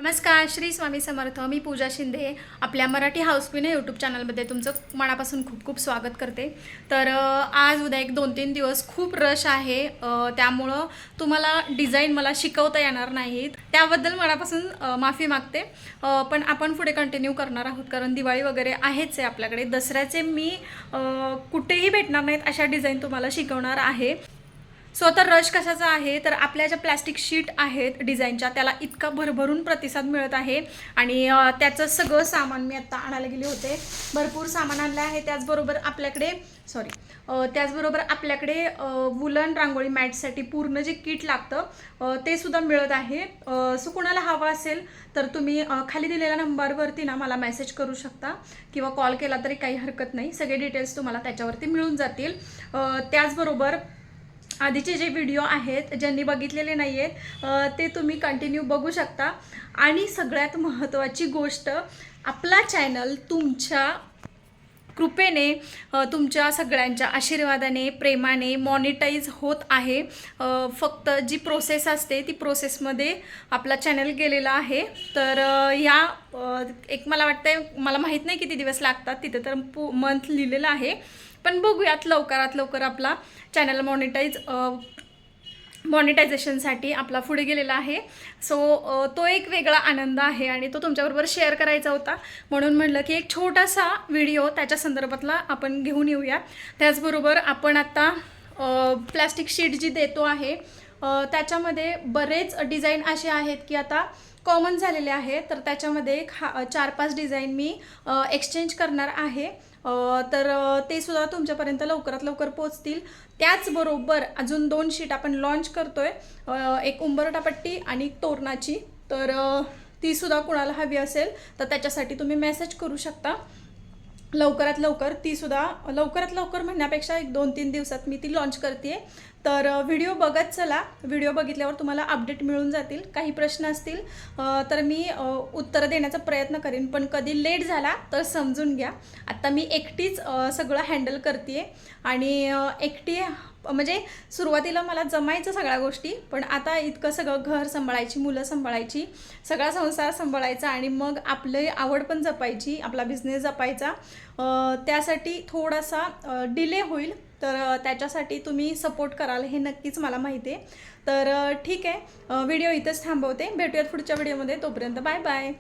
नमस्कार, श्री स्वामी समर्थ. मी पूजा शिंदे आपल्या Marathi house queen या यूट्यूब चॅनलमध्ये तुमचं मनापासून खूप खूप स्वागत करते. तर आज उद्या एक 2-3 दिवस खूप रश आहे, त्यामुळं तुम्हाला डिझाईन मला शिकवता येणार नाहीत, त्याबद्दल मनापासून माफी मागते. पण आपण पुढे कंटिन्यू करणार आहोत, कारण दिवाळी वगैरे आहेच आहे आपल्याकडे. दसऱ्याचे मी कुठेही भेटणार नाहीत अशा डिझाईन तुम्हाला शिकवणार आहे. सो तर रश कशाचा आहे, तर आपल्या ज्या प्लॅस्टिक शीट आहेत डिझाईनच्या, त्याला इतका भरभरून प्रतिसाद मिळत आहे. आणि त्याचं सगळं सामान मी आत्ता आणायला गेले होते, भरपूर सामान आणलं आहे. त्याचबरोबर आपल्याकडे वुलन रांगोळी मॅटसाठी पूर्ण जे किट लागतं ते सुद्धा मिळत आहे. सो कुणाला हवं असेल तर तुम्ही खाली दिलेल्या नंबरवरती ना मला मेसेज करू शकता किंवा कॉल केला तरी काही हरकत नाही. सगळे डिटेल्स तुम्हाला त्याच्यावरती मिळून जातील. त्याचबरोबर आधीचे जे व्हिडिओ आहेत ज्यांनी बघितलेले नाही आहेत ते तुम्ही कंटिन्यू बघू शकता. आणि सगळ्यात महत्त्वाची गोष्ट, आपला चॅनल तुमच्या कृपेने, तुमच्या सगळ्यांच्या आशीर्वादाने, प्रेमाने मॉनिटाईज होत आहे. फक्त जी प्रोसेस असते ती प्रोसेसमध्ये आपला चॅनल गेलेला आहे. तर एक मला वाटतं, मला माहीत नाही किती दिवस लागतात, तिथे तर मंथ लिहिलेलं आहे, पण बघूयात लवकरात लवकर आपला चॅनल मॉनिटायझेशनसाठी आपला पुढे गेलेला आहे. सो तो एक वेगळा आनंद आहे आणि तो तुमच्याबरोबर शेअर करायचा होता, म्हणून म्हटलं की एक छोटासा व्हिडिओ त्याच्या संदर्भातला आपण घेऊन येऊया. त्याचबरोबर आपण आता प्लॅस्टिक शीट जी देतो आहे त्याच्यामध्ये बरेच डिझाईन असे आहेत की आता कॉमन झालेले आहे. तर त्याच्यामध्ये 4-5 डिझाईन मी एक्सचेंज करणार आहे. तर ते सुद्धा तुमच्यापर्यंत लवकरात लवकर पोचतील. त्याचबरोबर अजून 2 शीट आपण लॉन्च करतोय, एक उंबरठा पट्टी आणि तोरणाची. तर ती सुद्धा कुणाला हवी असेल तर त्याच्यासाठी तुम्ही मेसेज करू शकता. लवकरात लवकर म्हणण्यापेक्षा एक 2-3 दिवसात मी ती लॉन्च करते. तर व्हिडिओ बघत चला. व्हिडिओ बघितल्यावर तुम्हाला अपडेट मिळून जातील. काही प्रश्न असतील तर मी उत्तरं देण्याचा प्रयत्न करेन, पण कधी लेट झाला तर समजून घ्या. आत्ता मी एकटीच सगळं हँडल करते आणि एकटी म्हणजे सुरुवातीला मला जमायचं सगळ्या गोष्टी, पण आता इतकं सगळं घर सांभाळायची, मुलं सांभाळायची, सगळा संसार सांभाळायचा आणि मग आपली आवड पण जपायची, आपला बिझनेस जपायचा. त्यासाठी थोडासा डिले होईल, तर त्याच्यासाठी तुम्ही सपोर्ट कराल हे नक्कीच मला माहिती आहे. तर ठीक आहे, व्हिडिओ इथंच थांबवते. भेटूयात पुढच्या व्हिडिओमध्ये. तोपर्यंत बाय बाय.